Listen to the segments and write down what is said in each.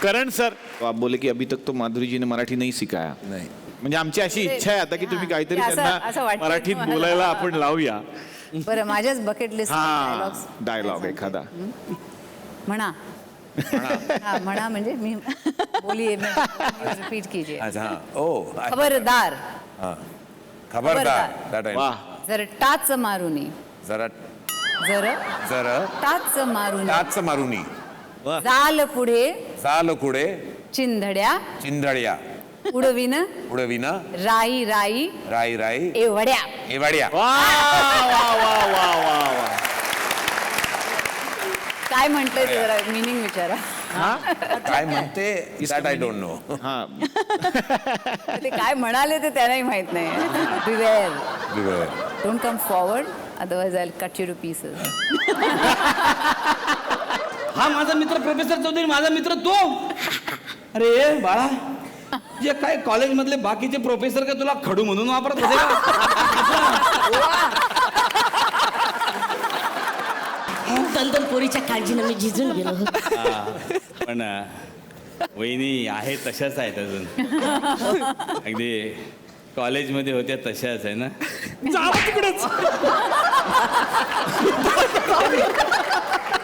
करण sir आप बोले की अभी तक तो माधुरी जी ने मराठी नहीं सिखाया. नाही. म्हणजे आमची अशी इच्छा आहे आता की तुम्ही काहीतरी असं त्यांना वाटतंय मराठीत तुम्हाला. बोलायला आपण लावूया. बरं माझ्याच बकेट लिस्ट हा डायलॉग एखादा. म्हणा हा म्हणा म्हणजे मी बोलिए रिपीट कीजिए. अच्छा हां. ओ खबरदार हां. खबरदार. That I- वाह जर टाच मारुनी जरा जर जरा टाच मारुनी टाच मारुनी जाल पुढे चाल कुडे चिंधड्या चिंधड्या उडविन उडविन राई राई राई राई एवढ्या एवाड्या. काय म्हणतंय ते जरा मिनिंग विचारा. काय म्हणते दॅट आय डोंट नो. हा ते काय म्हणाले ते त्यांनाही माहित नाही. बिवेअर don't come forward otherwise I cut you two pieces. हा माझा मित्र प्रोफेसर चौधरी, माझा मित्र तो. अरे बाळा, जे काय कॉलेजमधले बाकीचे प्रोफेसर का तुला खडू म्हणून वापरत होते का? तंतन पोरीच्या काळजीनं मी झिजून गेलो. पण वहिनी आहे तशाच आहेत अजून. अगदी कॉलेजमध्ये होत्या तशाच आहे ना. तिकडेच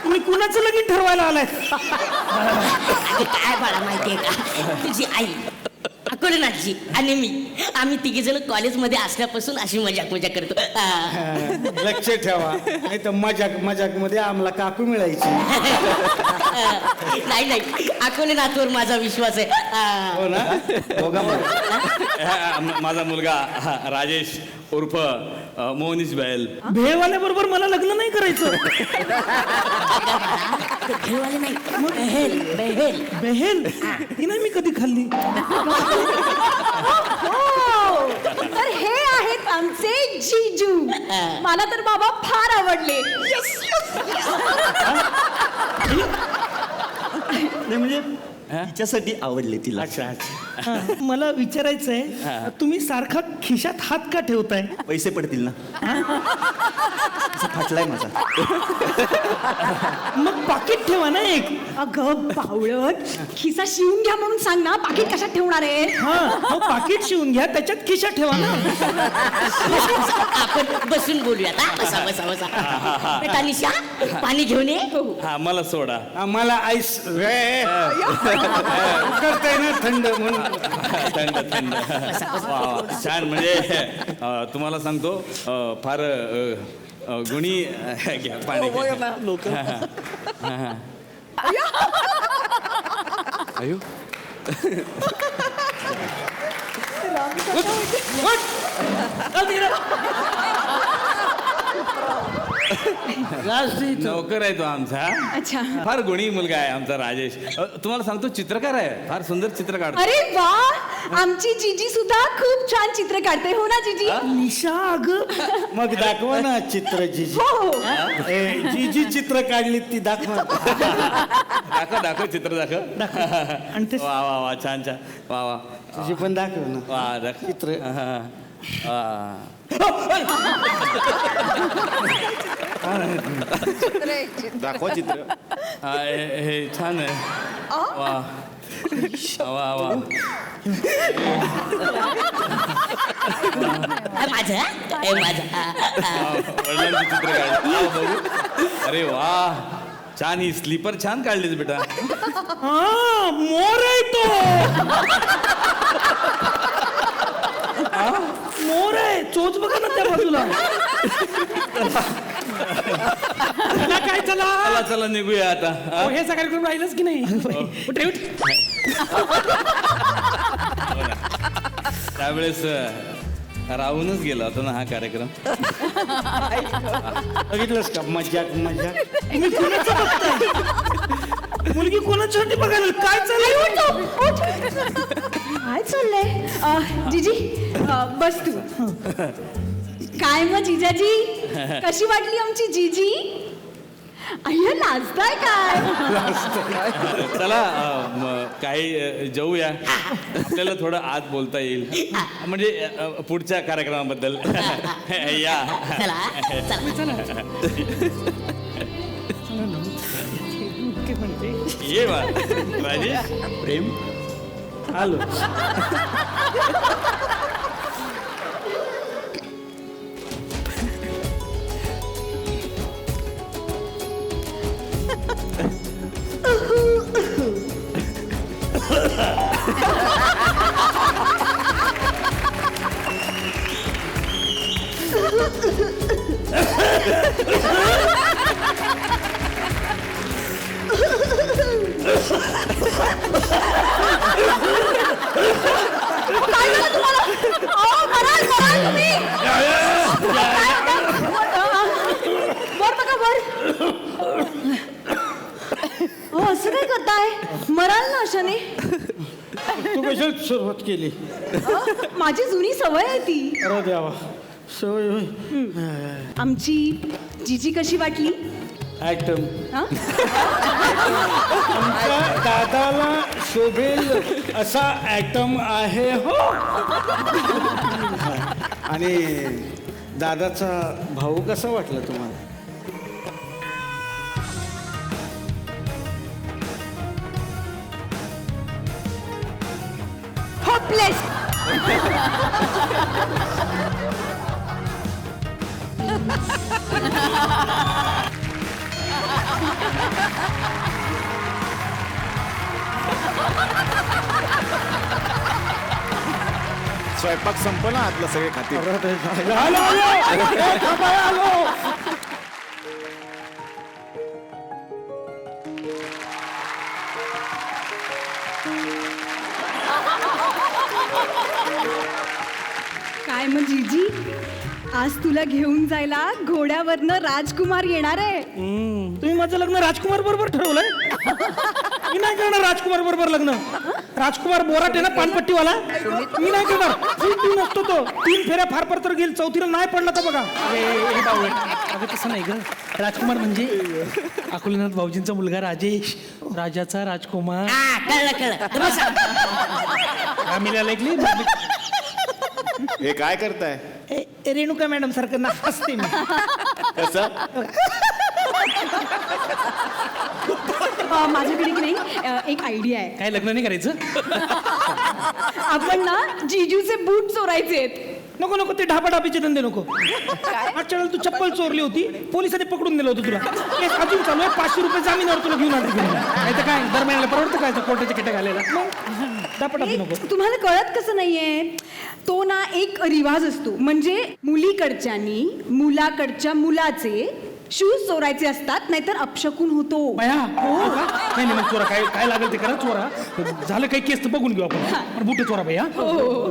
तुम्ही कुणाचं लगीन ठरवायला आलाय? अगं काय बाळा माहितीये का, तुझी आई अकोलनाथजी आणि मी आम्ही तिघे जण कॉलेजमध्ये असल्यापासून अशी मजाक करतो. लक्ष ठेवा, नाही तर मजाक मध्ये आम्हाला काकू मिळायची. नाही अकोलनाथवर माझा विश्वास आहे. हो ना? दोघा माझा मुलगा राजेश उर्फ मोहनीश बैल. भेळवाल्या बरोबर मला लग्न नाही करायचं. ते भेळवाले नाही, बेहेल बेहेल. बेहेल ही नाही मी कधी खाल्ली. तर हे आहेत आमचे जीजू. मला तर बाबा फार आवडले. नाही म्हणजे तिच्यासाठी आवडले तिला. अच्छा मला विचारायचंय, तुम्ही सारखा खिशात हात का ठेवताय? पैसे पडतील ना. फाटलाय माझा. मग पाकिट ठेवा ना एक. अगं बावळट, खिसा शिवून घ्या म्हणून सांग ना, पाकिट कशात ठेवणार आहे? हा पाकिट शिवून घ्या, त्याच्यात खिशात ठेवा ना. आपण बसून बोलूयात. बसा बसा बसा. बेटा निशा, पाणी घेऊन ये. हा मला सोडा. मला आईस करताय ना थंड म्हणून. थंड थंड. वा, छान. म्हणजे तुम्हाला सांगतो फार गुणी घ्या पाणी. अयो नोकर आहे तो आमचा. अच्छा. फार गुणी मुलगा आहे आमचा राजेश. तुम्हाला सांगतो चित्रकार आहे, फार सुंदर चित्र काढतो. अरे वा, आमची जीजी सुद्धा खूप छान चित्र काढते. हो ना जीजी? निशा अग मग दाखवा ना चित्र जीजी. हो. जी जी चित्र काढली ती दाखवा. दाखव चित्र दाखव. आणि ते वा वा वा छान छान. वा वा तुझी पण दाखव ना वा दाखव चित्र. दाखवा चित्र. हे छान आहे. वा वा वा. माझं वडिलांचं चित्र काढलं. बघू. अरे वा छान. ही स्लीपर छान काढलीस बेटा. हा मोर आहे तो. मोर आहे. चोच बघा ना त्या बाजूला. काय चला चला चला निघूया आता. हे सगळं करून राहिलंच की नाही. उठ, उठ. त्यावेळेस राहूनच गेला होता ना हा कार्यक्रम. बघितलंस का मजाक मजाक. तुम्ही कोणाचं बघताय? मुलगी कोणाच्यासाठी बघायला? काय चाललंय? काय चाललंय? जीजी बस तू. काय मग जिजाजी, कशी वाटली आमची जीजी? अय्या लाजताय काय? चला काही जेवूया. आपल्याला थोडं आत बोलता येईल, म्हणजे पुढच्या कार्यक्रमाबद्दल. या चला चला. ये बा राजेश प्रेम आलो. वर बघा वर. हो असं काय करताय? मराल ना अशाने. तू कशाला सुरुवात केली? माझी जुनी सवय आहे ती. अरे देवा, सवय होय. आमची जीजी कशी वाटली? ॲटम. हा? आमच्या दादाला शोभेल असा ॲटम आहे हो. आणि दादाचा भाऊ कसा वाटला तुम्हाला? हॉपलेस. स्वयंपाक संपला आतला सगळे खाते. आलो आलो ए, थांबा, आलो. काय मग जीजी, आज तुला घेऊन जायला घोड्यावरनं राजकुमार येणार आहे. तुम्ही माझं लग्न राजकुमार बरोबर ठरवलंय? मी नाही करणार राजकुमार बरोबर लग्न. राजकुमार बोराट आहे ना, पानपट्टीवाला. मी नाही करणार. तू नसतो तो. 3 फेऱ्या फार फार तर गेल, 4थीला नाही पडला तर बघा. अगं तसं नाही ग. राजकुमार म्हणजे अकोलनाथ भाऊजींचा मुलगा राजेश, राजाचा राजकुमार. हा कळलं बसा. आम्ही ऐकली. हे काय करताय? रेणुका मॅडम सारखं ना हसते मी. कसं? माझ्याकडे की नाही एक आयडिया आहे. काय लग्न नाही करायचं? आपण ना जीजूचे बूट चोरायचे आहेत. नको नको, ते ढापाढापीचे धंदे नको. मागच्या वेळेला तू चप्पल चोरली होती, पोलिसांनी पकडून दिलं होतं तुला. केस अजून चालू आहे. 500 रुपये जामीनावर तुला घेऊन आणतो. नाही तर काय दरम्यान परवडतं काय कोर्टाच्या खेट्या घालायला. ढापाढापी नको. तुम्हाला कळत कसं नाहीये? तो ना एक रिवाज असतो, म्हणजे मुलीकडच्यानी मुलाकडच्या मुलाचे शूज चोरायचे असतात, नाहीतर अपशकून होतो. बाया नाही नाही, मग चोरा काय काय लागेल ते करा. चोरा झालं काही केस तर बघून घेऊ आपण. पण बुटे चोरा बाया. हो.